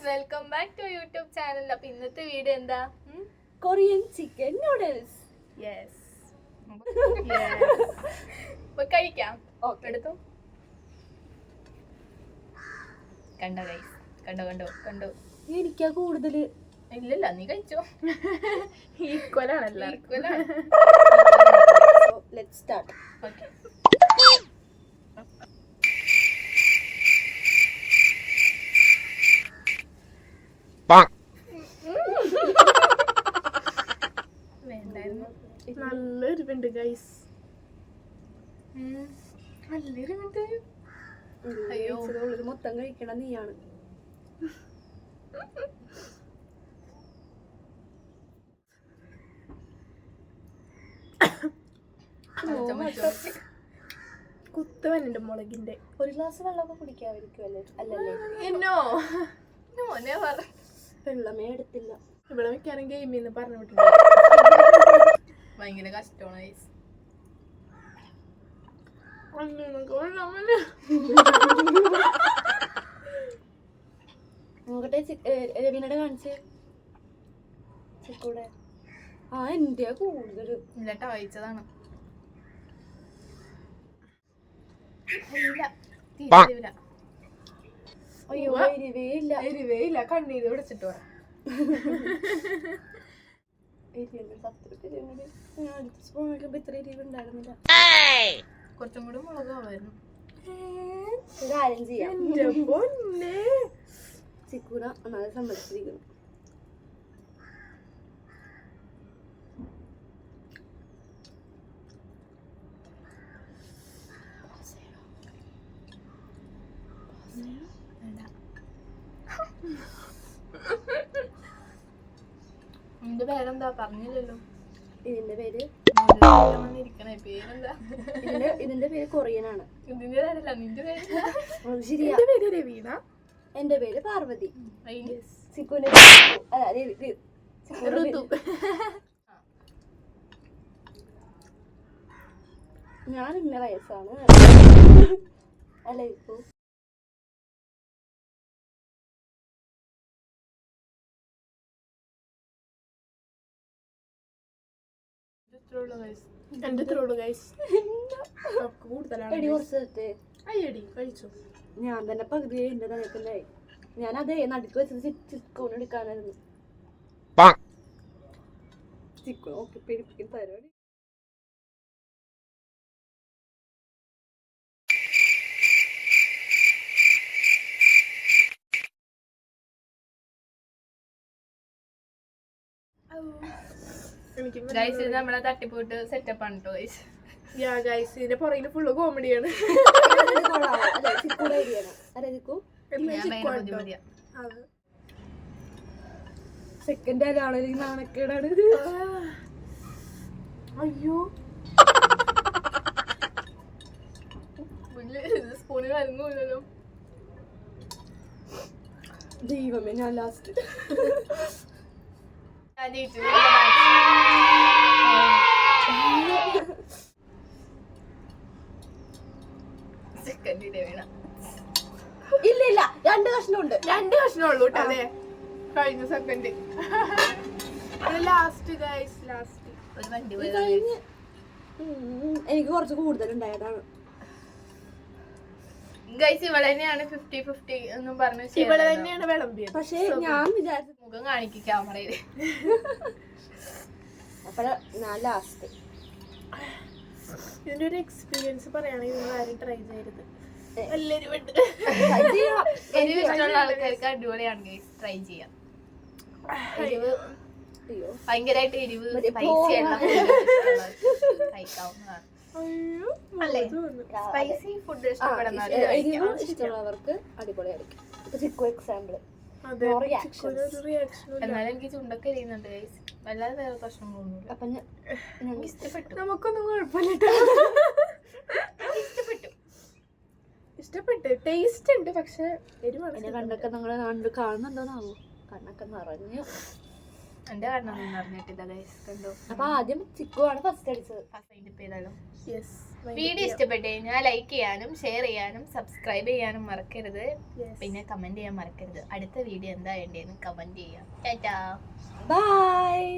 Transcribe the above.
Welcome back to YouTube channel. അപ്പൊ ഇന്നത്തെ video എന്താ? Korean chicken noodles. യെസ്, കഴിക്കാം. എടുത്തു. കണ്ടോ ഗൈസ്, കണ്ടോ. എനിക്കാ കൂടുതല്. ഇല്ലല്ല, നീ കഴിച്ചോ. ഈക്വലാണ്. Let's start. ഓക്കേ. നല്ലൊരു ഉണ്ട് ഗൈസ്. നല്ലൊരു അയ്യോ, മൊത്തം കഴിക്കണം നീയാണ്. കുത്തവനുണ്ട് മുളകിന്റെ. ഒരു ഗ്ലാസ് വെള്ളമൊക്കെ കുടിക്കാതിരിക്കുമല്ലേ? അല്ലല്ലേ? എന്നോ വെള്ളമേ എടുത്തില്ല. ഇവിടെ വെക്കാനും ഗെയിമിന്ന് പറഞ്ഞു വിട്ടിട്ടുണ്ട്. ഭയങ്കര കഷ്ടമാണ് ഗൈസ്. നോക്കട്ടെ, രവീനയുടെ കാണിച്ച് ചിക്കൂടെ. ആ, എന്റെയാ കൂടുതല്. ഇല്ലട്ടോ, വായിച്ചതാണ്. അയ്യോ, എരിവേ ഇല്ല. കണ്ണീര് പിടിച്ചിട്ട് പോരാ. അടുത്ത സ്പൂൺ നോക്കുമ്പോ ഇത്ര എരിവ് ഉണ്ടായിരുന്നില്ല. കുറച്ചും കൂടി മുളകാവായിരുന്നു. കാര്യം ചെയ്യാം. പൊന്നേ, ചിക്കൂന ഒന്നാമത് സമ്മതിച്ചിരിക്കുന്നു. നിന്റെ പേരെന്താ? പറഞ്ഞില്ലല്ലോ. ഇതിന്റെ പേര് പേരെന്താ? ഇതിന്റെ പേര് കൊറിയനാണ്. ഇതിന്റെ പേരല്ല, നിന്റെ പേര്. ശരിയാ. പേര് രവീണ. എന്റെ പേര് പാർവതി. ചിക്കൂന്റെ ഋതു. ഞാൻ ഇന്ന വയസ്സാണ് അല്ലെ ഇപ്പൊ. എന്റെ ത്രോള് ഗൈസ്. കൂടുതലാണ്. അയ്യടി കഴിച്ചു. ഞാൻ തന്നെ പകുതി എന്റെ തലത്തിലായി. ഞാൻ അതേ നടുക്ക് വെച്ചത് ചിക്കോൺ എടുക്കാനായിരുന്നു. ചിക്കോ ഓക്കെ പെരുപ്പിക്കുന്ന പരിപാടി. ഗൈസ്, ഇത് നമ്മളെ തട്ടിപ്പോയിട്ട് സെറ്റപ്പ് ആണ് കേട്ടോ ഗൈസ്. യാ ഗൈസ്, ഇതിന്റെ പുറകില് ഫുള്ള് കോമഡിയാണ്. സെക്കൻഡ് ആരാണ് നാണക്കേടാണ്. അയ്യോ, സ്പൂണിൽ അരങ്ങൂല്ലല്ലോ. ദൈവമേ, ഞാൻ ലാസ്റ്റ്. ഇല്ല, രണ്ട് കഷ്ണമുണ്ട്. ഉള്ളൂ കേട്ടോ. അതെ, കഴിഞ്ഞ സെക്കൻഡ്. Last guys, last. ഒരു വണ്ടി എനിക്ക് കുറച്ച് കൂടുതലുണ്ടായതാണ് ഗൈസ്. ഇവിടെ തന്നെയാണ് 50-50 എന്നും പറഞ്ഞു. ഇവിടെ തന്നെയാണ് വിളമ്പിയത്. പക്ഷെ ഞാൻ വിചാരിച്ചു മുഖം കാണിക്കും ക്യാമറയില്. അപ്പൊ ഞാൻ ലാസ്റ്റ്. ഇതിന്റെ ഒരു എക്സ്പീരിയൻസ് പറയുകയാണെങ്കിൽ നിങ്ങൾ ആരും ട്രൈ ചെയ്യരുത്. എല്ലാവരും എരിവ് ഇഷ്ടമുള്ള ആൾക്കാർക്ക് അടിപൊളിയാണ് ഗൈസ്, ട്രൈ ചെയ്യാം. ഭയങ്കരമായിട്ട് എരിവ് സ്പൈസി കഴിക്കാവുന്നതാണ്. സ്പൈസി ഫുഡ് ഇഷ്ടമുള്ളവർക്ക് അടിപൊളിയായിരിക്കും. ചിക്കു എക്സാമ്പിൾ. എന്നാലും എനിക്ക് ചുണ്ടൊക്കെ എരിയുന്നുണ്ട് ഗൈസ്. വല്ലാതെ വേറെ പ്രശ്നങ്ങളൊന്നുമില്ല. അപ്പൊ ഇഷ്ടപ്പെട്ടു. നമുക്കൊന്നും കുഴപ്പമില്ല. ഇഷ്ടപ്പെട്ടു. ടേസ്റ്റ് ഉണ്ട്, പക്ഷെ എരിവാണ്. എന്റെ കണ്ണൊക്കെ നിങ്ങളെ നാട്ടിൽ കാണുന്നുണ്ടോന്നാവോ? കണ്ണൊക്കെ നിറഞ്ഞു. എന്റെ കണ്ണൊന്നും അറിഞ്ഞിട്ടില്ല ഗൈസ്. കണ്ടോ? അപ്പൊ ആദ്യം ചിക്കു ആണ് ഫസ്റ്റ് അടിച്ചത്. ഫസ്റ്റ് ചെയ്താലോ? യെസ്. വീഡിയോ ഇഷ്ടപ്പെട്ടു കഴിഞ്ഞാൽ ലൈക്ക് ചെയ്യാനും ഷെയർ ചെയ്യാനും സബ്സ്ക്രൈബ് ചെയ്യാനും മറക്കരുത്. പിന്നെ കമന്റ് ചെയ്യാൻ മറക്കരുത്. അടുത്ത വീഡിയോ എന്താ വേണ്ടതെന്ന് കമന്റ് ചെയ്യാം. ടാറ്റാ. ബൈ.